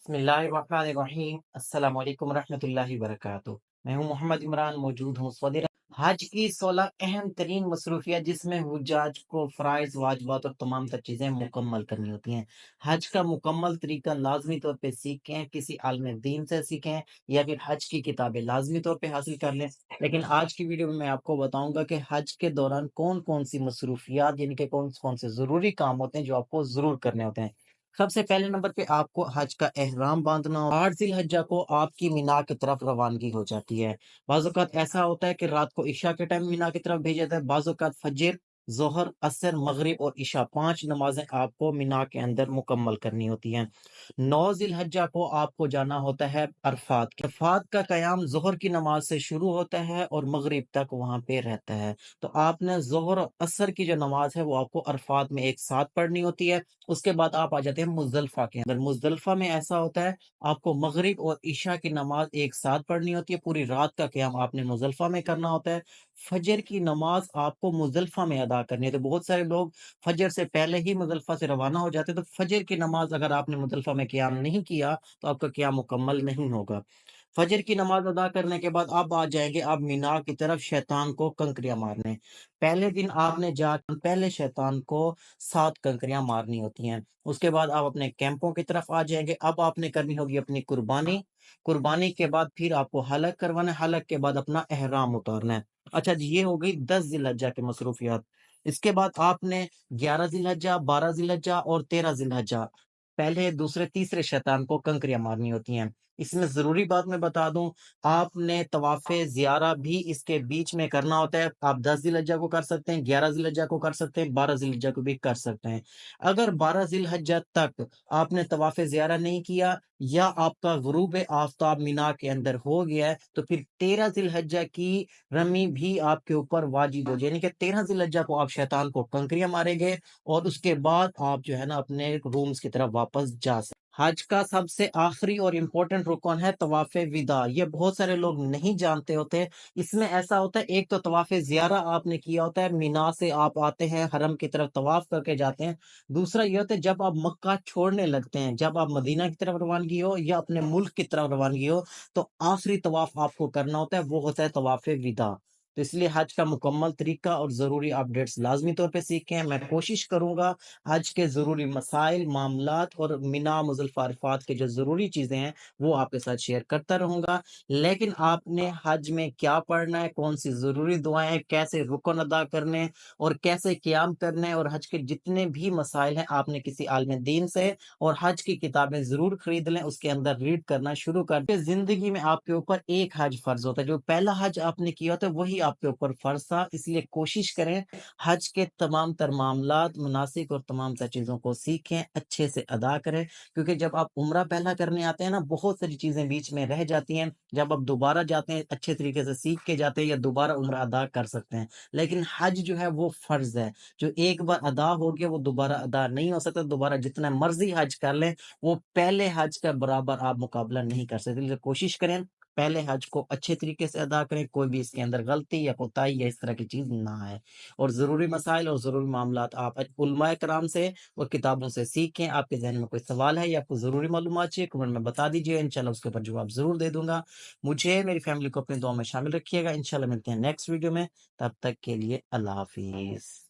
بسم اللہ الرحمن الرحیم، السلام علیکم ورحمۃ اللہ وبرکاتہ۔ میں ہوں محمد عمران، موجود ہوں سعودی عرب۔ حج کی 16 اہم ترین مصروفیات جس میں حجاج کو فرائض، واجبات اور تمام تر چیزیں مکمل کرنی ہوتی ہیں۔ حج کا مکمل طریقہ لازمی طور پہ سیکھیں، کسی عالم دین سے سیکھیں یا پھر حج کی کتابیں لازمی طور پہ حاصل کر لیں۔ لیکن آج کی ویڈیو میں آپ کو بتاؤں گا کہ حج کے دوران کون کون سی مصروفیات، یعنی کہ کون کون سے ضروری کام ہوتے ہیں جو آپ کو ضرور کرنے ہوتے ہیں۔ سب سے پہلے نمبر پہ آپ کو حج کا احرام باندھنا ہو۔ 8 ذی الحجہ کو آپ کی مینا کی طرف روانگی ہو جاتی ہے۔ بعض اوقات ایسا ہوتا ہے کہ رات کو عشاء کے ٹائم مینا کی طرف بھیجا جاتا ہے، بعض اوقات فجر، ظہر، عصر، مغرب اور عشاء 5 نمازیں آپ کو مینا کے اندر مکمل کرنی ہوتی ہیں۔ 9 ذی الحجہ کو آپ کو جانا ہوتا ہے عرفات۔ عرفات کا قیام ظہر کی نماز سے شروع ہوتا ہے اور مغرب تک وہاں پہ رہتا ہے۔ تو آپ نے ظہر اور عصر کی جو نماز ہے وہ آپ کو عرفات میں ایک ساتھ پڑھنی ہوتی ہے۔ اس کے بعد آپ آ جاتے ہیں مزدلفہ کے اندر۔ مزدلفہ میں ایسا ہوتا ہے آپ کو مغرب اور عشاء کی نماز ایک ساتھ پڑھنی ہوتی ہے، پوری رات کا قیام آپ نے مزدلفہ میں کرنا ہوتا ہے۔ فجر کی نماز آپ کو مزدلفہ میں ادا کرنی ہے۔ تو بہت سارے لوگ فجر سے پہلے ہی مزدلفہ سے روانہ ہو جاتے ہیں، تو فجر کی نماز اگر آپ نے مزدلفہ میں قیام نہیں کیا تو آپ کا قیام مکمل نہیں ہوگا۔ فجر کی نماز ادا کرنے کے بعد آپ آ جائیں گے آپ مینا کی طرف شیطان کو کنکریاں مارنے۔ پہلے دن آپ نے جا کر پہلے شیطان کو 7 کنکریاں مارنی ہوتی ہیں۔ اس کے بعد آپ اپنے کیمپوں کی طرف آ جائیں گے۔ اب آپ نے کرنی ہوگی اپنی قربانی۔ قربانی کے بعد پھر آپ کو حلق کروانا ہے، حلق کے بعد اپنا احرام اتارنا ہے۔ اچھا جی، یہ ہو گئی 10 ذی الحجہ کی مصروفیات۔ اس کے بعد آپ نے 11 ذی الحجہ، 12 ذی الحجہ اور 13 ذی الحجہ پہلے، دوسرے، تیسرے شیطان کو کنکریاں مارنی ہوتی ہیں۔ اس میں ضروری بات میں بتا دوں، آپ نے طواف زیارہ بھی اس کے بیچ میں کرنا ہوتا ہے۔ آپ 10 ذی الحجہ کو کر سکتے ہیں، 11 ذی الحجہ کو کر سکتے ہیں، 12 ذی الحجہ کو بھی کر سکتے ہیں۔ اگر 12 ذی الحجہ تک آپ نے طواف زیارہ نہیں کیا یا آپ کا غروب آفتاب مینا کے اندر ہو گیا ہے تو پھر 13 ذی الحجہ کی رمی بھی آپ کے اوپر واجب ہو جائے، یعنی کہ 13 ذی الحجہ کو آپ شیطان کو کنکریاں ماریں گے اور اس کے بعد آپ جو ہے نا اپنے رومز کی طرف واپس جا سکتے۔ حج کا سب سے آخری اور امپورٹنٹ رکن ہے طواف وداع۔ یہ بہت سارے لوگ نہیں جانتے ہوتے۔ اس میں ایسا ہوتا ہے، ایک تو طواف زیارہ آپ نے کیا ہوتا ہے، مینا سے آپ آتے ہیں حرم کی طرف طواف کر کے جاتے ہیں۔ دوسرا یہ ہوتا ہے جب آپ مکہ چھوڑنے لگتے ہیں، جب آپ مدینہ کی طرف روانگی ہو یا اپنے ملک کی طرف روانگی ہو، تو آخری طواف آپ کو کرنا ہوتا ہے، وہ ہوتا ہے طواف وداع۔ تو اس لیے حج کا مکمل طریقہ اور ضروری اپڈیٹس لازمی طور پہ سیکھیں۔ میں کوشش کروں گا حج کے ضروری مسائل، معاملات اور مینا، مزدلفہ، عرفات کے جو ضروری چیزیں ہیں وہ آپ کے ساتھ شیئر کرتا رہوں گا۔ لیکن آپ نے حج میں کیا پڑھنا ہے، کون سی ضروری دعائیں، کیسے رکن ادا کرنے اور کیسے قیام کرنے، اور حج کے جتنے بھی مسائل ہیں آپ نے کسی عالم دین سے اور حج کی کتابیں ضرور خرید لیں، اس کے اندر ریڈ کرنا شروع کر دیں۔ زندگی میں آپ کے اوپر ایک حج فرض ہوتا ہے، جو پہلا حج آپ نے کیا ہوتا ہے وہی آپ کے اوپر فرض تھا۔ اس لیے کوشش کریں حج کے تمام تر معاملات، مناسک اور تمام تر چیزوں کو سیکھیں، اچھے سے ادا کریں، کیونکہ جب آپ عمرہ پہلا کرنے آتے ہیں نا، بہت ساری چیزیں بیچ میں رہ جاتی ہیں۔ جب آپ دوبارہ جاتے ہیں اچھے طریقے سے سیکھ کے جاتے ہیں یا دوبارہ عمرہ ادا کر سکتے ہیں۔ لیکن حج جو ہے وہ فرض ہے، جو ایک بار ادا ہو گیا وہ دوبارہ ادا نہیں ہو سکتا۔ دوبارہ جتنا مرضی حج کر لیں، وہ پہلے حج کا برابر آپ مقابلہ نہیں کر سکتے۔ لہذا کوشش کریں پہلے حج کو اچھے طریقے سے ادا کریں، کوئی بھی اس کے اندر غلطی یا کوتاہی یا اس طرح کی چیز نہ آئے۔ اور ضروری مسائل اور ضروری معاملات آپ علماء کرام سے اور کتابوں سے سیکھیں۔ آپ کے ذہن میں کوئی سوال ہے یا کوئی ضروری معلومات چاہیے، کمنٹ میں بتا دیجیے، انشاءاللہ اس کے اوپر جواب ضرور دے دوں گا۔ مجھے، میری فیملی کو اپنی دعا میں شامل رکھیے گا۔ انشاءاللہ ملتے ہیں نیکسٹ ویڈیو میں، تب تک کے لیے اللہ حافظ۔